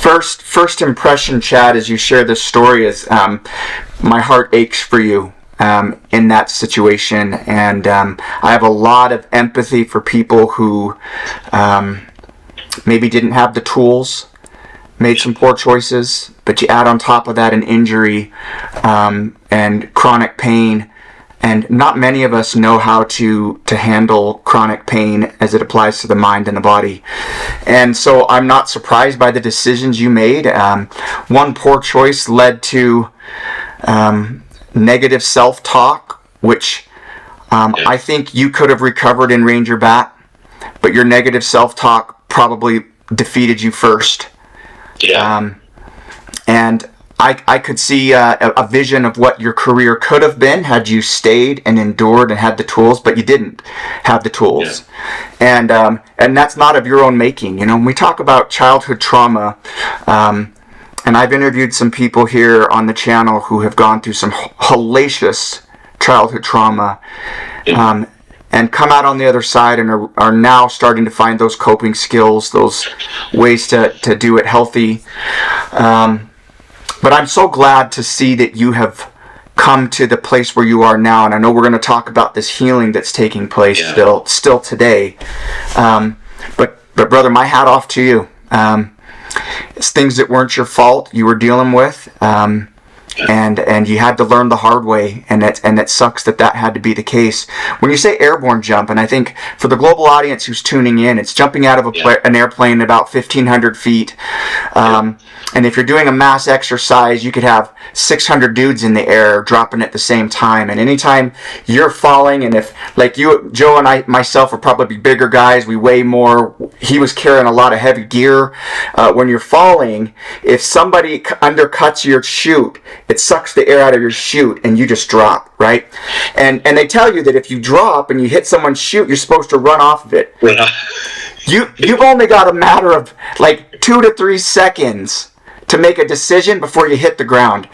First impression, Chad, as you share this story is my heart aches for you in that situation, and I have a lot of empathy for people who maybe didn't have the tools, made some poor choices, but you add on top of that an injury and chronic pain. And not many of us know how to handle chronic pain as it applies to the mind and the body. And so I'm not surprised by the decisions you made. One poor choice led to negative self-talk, which I think you could have recovered in Ranger Bat, but your negative self-talk probably defeated you first. Yeah. And I could see a vision of what your career could have been had you stayed and endured and had the tools, but you didn't have the tools. Yeah. And that's not of your own making. You know, when we talk about childhood trauma, and I've interviewed some people here on the channel who have gone through some hellacious childhood trauma, and come out on the other side and are now starting to find those coping skills, those ways to do it healthy. But I'm so glad to see that you have come to the place where you are now, and I know we're going to talk about this healing that's taking place still today. But brother, my hat off to you. It's things that weren't your fault you were dealing with, and you had to learn the hard way, and it sucks that had to be the case. When you say airborne jump, and I think for the global audience who's tuning in, it's jumping out of an airplane about 1,500 feet. And if you're doing a mass exercise, you could have 600 dudes in the air dropping at the same time. And anytime you're falling, and if, like you, Joe and myself are probably bigger guys, we weigh more. He was carrying a lot of heavy gear. When you're falling, if somebody undercuts your chute, it sucks the air out of your chute and you just drop, right? And they tell you that if you drop and you hit someone's chute, you're supposed to run off of it. You've only got a matter of like 2 to 3 seconds to make a decision before you hit the ground.